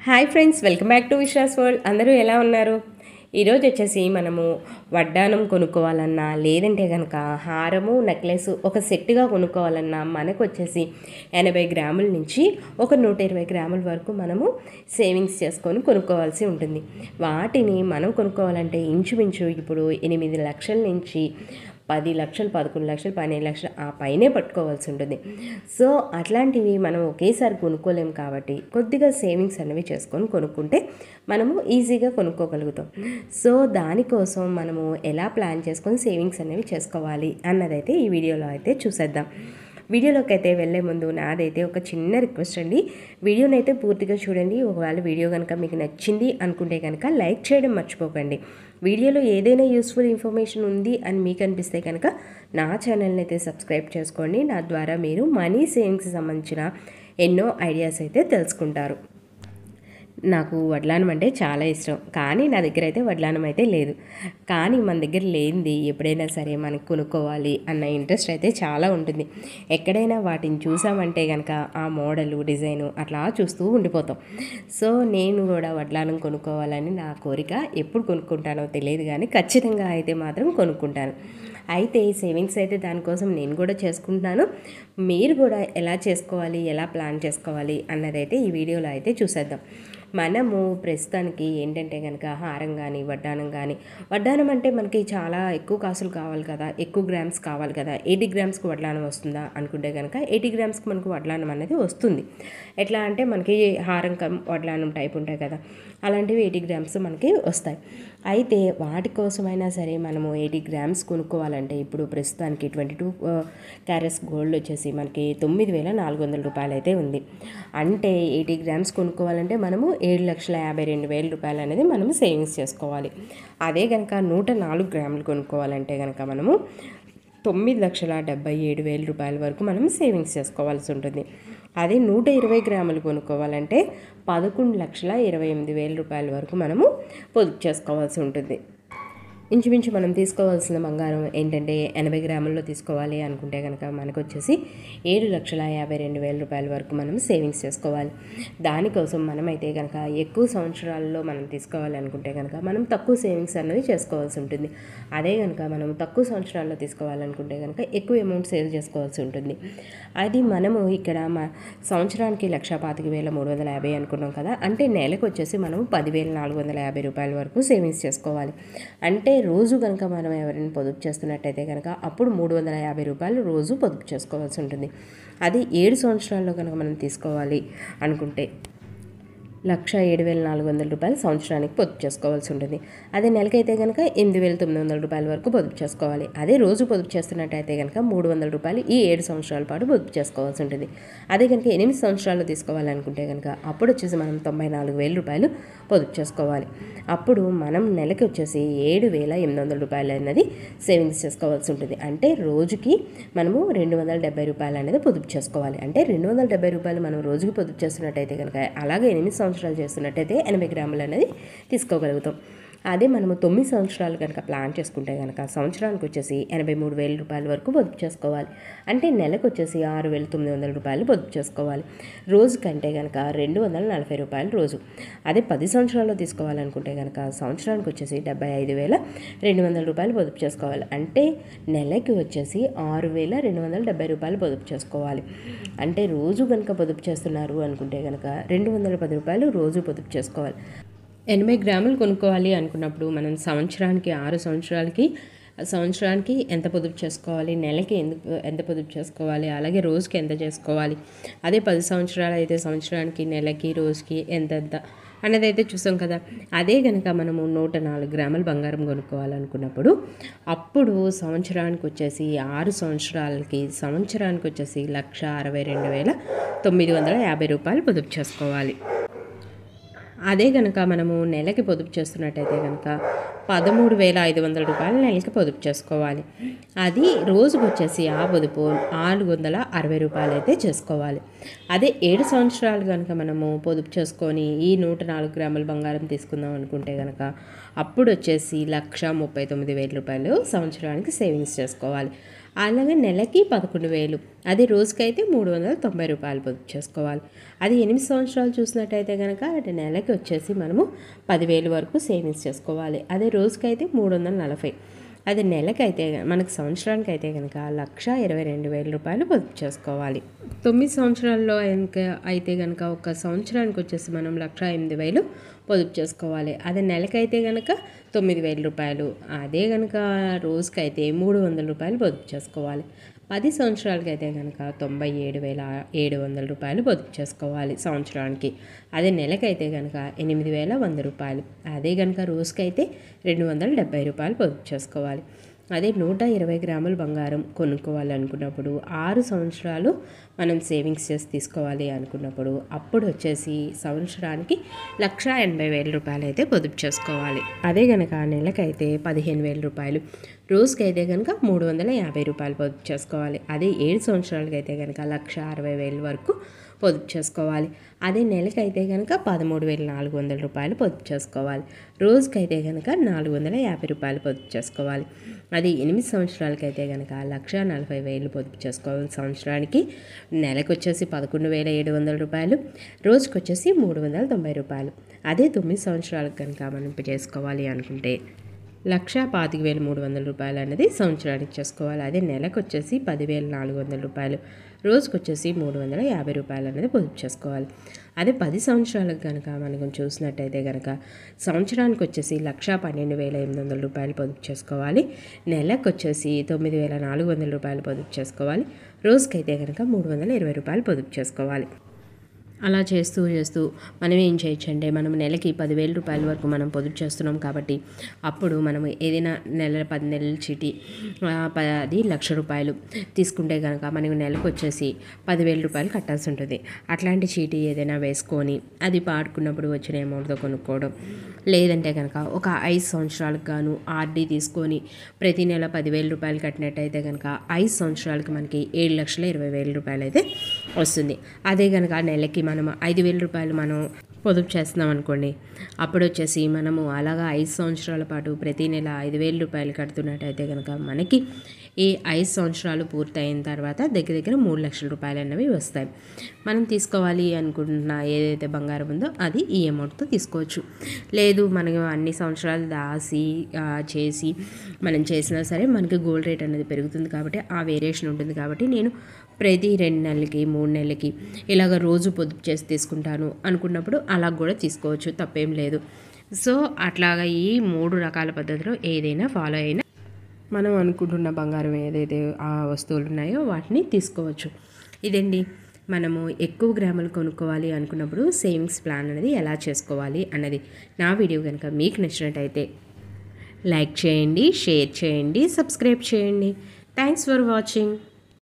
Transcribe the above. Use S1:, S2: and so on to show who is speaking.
S1: Hi friends, welcome back to Vishwas world. అందరూ ఎలా ఉన్నారు? ఈరోజు వచ్చేసి మనము వడ్డానం కొనుక్కోవాలన్నా లేదంటే కనుక హారము నెక్లెస్ ఒక సెట్గా కొనుక్కోవాలన్నా మనకు వచ్చేసి 80 గ్రాముల నుంచి ఒక 120 గ్రాముల వరకు మనము సేవింగ్స్ చేసుకొని కొనుక్కోవాల్సి ఉంటుంది. వాటిని మనం కొనుక్కోవాలంటే ఇంచుమించు ఇప్పుడు 8 లక్షల నుంచి 10 లక్షలు, 11 లక్షలు, 12 లక్షలు ఆ పైనే పట్టుకోవాల్సి ఉంటుంది. సో అట్లాంటివి మనం ఒకేసారి కొనుక్కోలేము కాబట్టి కొద్దిగా సేవింగ్స్ అనేవి చేసుకొని కొనుక్కుంటే మనము ఈజీగా కొనుక్కోగలుగుతాం. సో దానికోసం మనము ఎలా ప్లాన్ చేసుకొని సేవింగ్స్ అనేవి చేసుకోవాలి అన్నదైతే ఈ వీడియోలో అయితే చూసేద్దాం. వీడియోలోకి అయితే వెళ్ళే ముందు నాదైతే ఒక చిన్న రిక్వెస్ట్ అండి. వీడియోని అయితే పూర్తిగా చూడండి. ఒకవేళ వీడియో కనుక మీకు నచ్చింది అనుకుంటే కనుక లైక్ చేయడం మర్చిపోకండి. వీడియోలో ఏదైనా యూస్ఫుల్ ఇన్ఫర్మేషన్ ఉంది అని మీకు అనిపిస్తే కనుక నా ఛానల్ని అయితే సబ్స్క్రైబ్ చేసుకోండి. నా ద్వారా మీరు మనీ సేవింగ్స్కి సంబంధించిన ఎన్నో ఐడియాస్ అయితే తెలుసుకుంటారు. నాకు వడ్లానం అంటే చాలా ఇష్టం, కానీ నా దగ్గర అయితే వడ్లానం అయితే లేదు. కానీ మన దగ్గర లేనిది ఎప్పుడైనా సరే మనకు కొనుక్కోవాలి అన్న ఇంట్రెస్ట్ అయితే చాలా ఉంటుంది. ఎక్కడైనా వాటిని చూసామంటే కనుక ఆ మోడలు, డిజైను అట్లా చూస్తూ ఉండిపోతాం. సో నేను కూడా వడ్లానం కొనుక్కోవాలని నా కోరిక. ఎప్పుడు కొనుక్కుంటానో తెలియదు, కానీ ఖచ్చితంగా అయితే మాత్రం కొనుక్కుంటాను. అయితే సేవింగ్స్ అయితే దానికోసం నేను కూడా చేసుకుంటున్నాను. మీరు కూడా ఎలా చేసుకోవాలి, ఎలా ప్లాన్ చేసుకోవాలి అన్నదైతే ఈ వీడియోలో అయితే చూసేద్దాం. మనము ప్రస్తుతానికి ఏంటంటే కనుక హారం కానీ వడ్డానం అంటే మనకి చాలా ఎక్కువ కాసులు కావాలి కదా, ఎక్కువ గ్రామ్స్ కావాలి కదా. 80 గ్రామ్స్కి వడ్డానం వస్తుందా అనుకుంటే కనుక 80 గ్రామ్స్కి మనకు వడ్డానం అనేది వస్తుంది. ఎట్లా అంటే మనకి హారం వడ్డానం టైప్ ఉంటాయి కదా, అలాంటివి 80 గ్రామ్స్ మనకి వస్తాయి. అయితే వాటి కోసమైనా సరే మనము 80 గ్రామ్స్ కొనుక్కోవాలంటే ఇప్పుడు ప్రస్తుతానికి 22 క్యారెట్స్ గోల్డ్ వచ్చేసి మనకి 9,400 రూపాయలు అయితే ఉంది. అంటే 80 గ్రామ్స్ కొనుక్కోవాలంటే మనము 7,52,000 రూపాయలు అనేది మనము సేవింగ్స్ చేసుకోవాలి. అదే కనుక 104 గ్రాములు కొనుక్కోవాలంటే కనుక మనము 9,77,000 రూపాయల వరకు మనం సేవింగ్స్ చేసుకోవాల్సి ఉంటుంది. అదే 120 గ్రాములు కొనుక్కోవాలంటే 11,28,000 రూపాయల వరకు మనము పొదుపు చేసుకోవాల్సి ఉంటుంది. ఇంచుమించు మనం తీసుకోవాల్సిన బంగారం ఏంటంటే 80 గ్రాముల్లో తీసుకోవాలి అనుకుంటే కనుక మనకు వచ్చేసి 7,52,000 రూపాయల వరకు మనం సేవింగ్స్ చేసుకోవాలి. దానికోసం మనమైతే కనుక ఎక్కువ సంవత్సరాల్లో మనం తీసుకోవాలి అనుకుంటే కనుక మనం తక్కువ సేవింగ్స్ అనేది చేసుకోవాల్సి ఉంటుంది. అదే కనుక మనం తక్కువ సంవత్సరాల్లో తీసుకోవాలనుకుంటే కనుక ఎక్కువ అమౌంట్ సేవ్ చేసుకోవాల్సి ఉంటుంది. అది మనము ఇక్కడ సంవత్సరానికి 1,25,350 అనుకున్నాం కదా, అంటే నెలకు వచ్చేసి మనం 10,450 రూపాయల వరకు సేవింగ్స్ చేసుకోవాలి. అంటే రోజు కనుక మనం ఎవరైనా పొదుపు చేస్తున్నట్టయితే కనుక అప్పుడు 350 రూపాయలు రోజు పొదుపు చేసుకోవాల్సి ఉంటుంది. అది 7 సంవత్సరాల్లో కనుక మనం తీసుకోవాలి అనుకుంటే 1,07,400 రూపాయలు సంవత్సరానికి పొదుపు చేసుకోవాల్సి ఉంటుంది. అదే నెలకైతే కనుక 8,900 రూపాయల వరకు పొదుపు చేసుకోవాలి. అదే రోజు పొదుపు చేస్తున్నట్టయితే కనుక 300 రూపాయలు ఈ 7 సంవత్సరాల పాటు పొదుపు చేసుకోవాల్సి ఉంటుంది. అదే కనుక 8 సంవత్సరాలు తీసుకోవాలనుకుంటే కనుక అప్పుడు వచ్చేసి మనం 94,000 రూపాయలు పొదుపు చేసుకోవాలి. అప్పుడు మనం నెలకి వచ్చేసి 7,800 రూపాయలు అనేది సేవింగ్స్ చేసుకోవాల్సి ఉంటుంది. అంటే రోజుకి మనము 270 రూపాయలు అనేది పొదుపు చేసుకోవాలి. అంటే 270 రూపాయలు మనం రోజుకి పొదుపు చేస్తున్నట్టయితే కనుక అలాగే 8 సంవత్సరాలు చేస్తున్నట్టయితే 80 గ్రాములు అనేది తీసుకోగలుగుతాం. అదే మనము 9 సంవత్సరాలు కనుక ప్లాన్ చేసుకుంటే కనుక సంవత్సరానికి వచ్చేసి 83,000 రూపాయల వరకు పొదుపు చేసుకోవాలి. అంటే నెలకు వచ్చేసి 6,900 రూపాయలు పొదుపు చేసుకోవాలి. రోజు కంటే కనుక 240 రూపాయలు రోజు. అదే 10 సంవత్సరాల్లో తీసుకోవాలనుకుంటే కనుక సంవత్సరానికి వచ్చేసి 75,200 రూపాయలు పొదుపు చేసుకోవాలి. అంటే నెలకి వచ్చేసి 6,270 రూపాయలు పొదుపు చేసుకోవాలి. అంటే రోజు కనుక పొదుపు చేస్తున్నారు అనుకుంటే కనుక 210 రూపాయలు రోజు పొదుపు చేసుకోవాలి. 80 గ్రాములు కొనుక్కోవాలి అనుకున్నప్పుడు మనం సంవత్సరానికి 6 సంవత్సరానికి ఎంత పొదుపు చేసుకోవాలి, నెలకి ఎంత పొదుపు చేసుకోవాలి, అలాగే రోజుకి ఎంత చేసుకోవాలి. అదే 10 సంవత్సరాలు అయితే సంవత్సరానికి, నెలకి, రోజుకి ఎంత అన్నది అయితే చూసాం కదా. అదే కనుక మనము 104 గ్రాముల బంగారం కొనుక్కోవాలనుకున్నప్పుడు అప్పుడు సంవత్సరానికి వచ్చేసి 6 సంవత్సరాలకి సంవత్సరానికి వచ్చేసి 1,62,950 రూపాయలు పొదుపు చేసుకోవాలి. అదే కనుక మనము నెలకి పొదుపు చేస్తున్నట్టయితే కనుక 13,500 రూపాయలు నెలకి పొదుపు చేసుకోవాలి. అది రోజుకు వచ్చేసి ఆ పొదుపు 460 రూపాయలు అయితే చేసుకోవాలి. అదే 7 సంవత్సరాలు కనుక మనము పొదుపు చేసుకొని ఈ 104 గ్రాముల బంగారం తీసుకుందాం అనుకుంటే కనుక అప్పుడు వచ్చేసి 1,39,000 రూపాయలు సంవత్సరానికి సేవింగ్స్ చేసుకోవాలి. అలాగే నెలకి 11,000, అదే రోజుకైతే 390 రూపాయలు పొదుపు చేసుకోవాలి. అది 8 సంవత్సరాలు చూసినట్టయితే కనుక అంటే నెలకి వచ్చేసి మనము 10,000 వరకు సేవింగ్స్ చేసుకోవాలి. అదే రోజుకైతే 340. అది నెలకైతే మనకు సంవత్సరానికి అయితే కనుక 1,22,000 రూపాయలు పొదుపు చేసుకోవాలి. 9 సంవత్సరాల్లో అయితే కనుక ఒక సంవత్సరానికి వచ్చేసి మనం 1,08,000 పొదుపు చేసుకోవాలి. అదే నెలకైతే కనుక 9,000 రూపాయలు, అదే కనుక రోజుకైతే 300 రూపాయలు పొదుపు చేసుకోవాలి. 10 సంవత్సరాలకైతే కనుక 97,700 రూపాయలు పొదుపు చేసుకోవాలి సంవత్సరానికి. అదే నెలకైతే కనుక 8,100 రూపాయలు, అదే కనుక రోజుకైతే 270 రూపాయలు పొదుపు చేసుకోవాలి. అదే 120 గ్రాముల బంగారం కొనుక్కోవాలనుకున్నప్పుడు 6 సంవత్సరాలు మనం సేవింగ్స్ చేసి తీసుకోవాలి అనుకున్నప్పుడు అప్పుడు వచ్చేసి సంవత్సరానికి 1,80,000 రూపాయలు అయితే పొదుపు చేసుకోవాలి. అదే కనుక నెలకైతే 15,000 రూపాయలు, రోజుకైతే కనుక 350 రూపాయలు పొదుపు చేసుకోవాలి. అదే 7 సంవత్సరాలకైతే కనుక 1,60,000 వరకు పొదుపు చేసుకోవాలి. అదే నెలకైతే కనుక 13,400 రూపాయలు పొదుపు చేసుకోవాలి. రోజుకైతే కనుక 450 రూపాయలు పొదుపు చేసుకోవాలి. అది 8 సంవత్సరాలకైతే కనుక 1,40,000 పొదుపు చేసుకోవాలి సంవత్సరానికి. నెలకు వచ్చేసి 11,700 రూపాయలు, రోజుకి వచ్చేసి 390 రూపాయలు. అదే 9 సంవత్సరాలకు కనుక మనం చేసుకోవాలి అనుకుంటే 1,25,300 రూపాయలు అనేది సంవత్సరానికి చేసుకోవాలి. అదే నెలకు వచ్చేసి 10,400 రూపాయలు, రోజుకి వచ్చేసి 350 రూపాయలు అనేది పొదుపు చేసుకోవాలి. అదే 10 సంవత్సరాలకు కనుక మనం చూసినట్టయితే కనుక సంవత్సరానికి వచ్చేసి 1,12,800 రూపాయలు పొదుపు చేసుకోవాలి. నెలకు వచ్చేసి 9,400 రూపాయలు పొదుపు చేసుకోవాలి. రోజుకైతే కనుక 320 రూపాయలు పొదుపు చేసుకోవాలి. అలా చేస్తూ మనం ఏం చేయొచ్చు అంటే మనం నెలకి 10,000 రూపాయల వరకు మనం పొదుపు చేస్తున్నాం కాబట్టి అప్పుడు మనం ఏదైనా 10 నెలల చీటీ 1,00,000 రూపాయలు తీసుకుంటే కనుక మనకు నెలకు వచ్చేసి 10,000 రూపాయలు కట్టాల్సి ఉంటుంది. అట్లాంటి చీటీ ఏదైనా వేసుకొని అది పాడుకున్నప్పుడు వచ్చిన అమౌంట్తో కొనుక్కోవడం, లేదంటే కనుక ఒక 5 సంవత్సరాలకు గాను ఆర్డీ తీసుకొని ప్రతి నెల 10,000 రూపాయలు కట్టినట్టయితే కనుక 5 సంవత్సరాలకి మనకి 7,20,000 రూపాయలు అయితే వస్తుంది. అదే కనుక నెలకి మనం 5,000 రూపాయలు మనం పొదుపు చేస్తున్నాం అనుకోండి, అప్పుడు వచ్చేసి మనము అలాగా 5 సంవత్సరాల పాటు ప్రతి నెల 5,000 రూపాయలు కడుతున్నట్టయితే కనుక మనకి ఈ 5 సంవత్సరాలు పూర్తయిన తర్వాత దగ్గర 3,00,000 రూపాయలు అనేవి వస్తాయి. మనం తీసుకోవాలి అనుకుంటున్న ఏదైతే బంగారం ఉందో అది ఈ అమౌంట్తో తీసుకోవచ్చు. లేదు మనకు అన్ని సంవత్సరాలు దాసి చేసి మనం చేసినా సరే మనకి గోల్డ్ రేట్ అనేది పెరుగుతుంది కాబట్టి ఆ వేరియేషన్ ఉంటుంది. కాబట్టి నేను ప్రతి 2 నెలలకి 3 నెలలకి ఇలాగ రోజు పొదుపు చేసి తీసుకుంటాను అనుకున్నప్పుడు అలా కూడా తీసుకోవచ్చు, తప్పేం లేదు. సో అట్లాగా ఈ 3 రకాల పద్ధతిలో ఏదైనా ఫాలో అయినా మనం అనుకుంటున్న బంగారం ఏదైతే ఆ వస్తువులు ఉన్నాయో వాటిని తీసుకోవచ్చు. ఇదండి మనము ఎక్కువ గ్రాములు కొనుక్కోవాలి అనుకున్నప్పుడు సేవింగ్స్ ప్లాన్ అనేది ఎలా చేసుకోవాలి అన్నది. నా వీడియో కనుక మీకు నచ్చినట్టయితే లైక్ చేయండి, షేర్ చేయండి, సబ్స్క్రైబ్ చేయండి. Thanks for watching.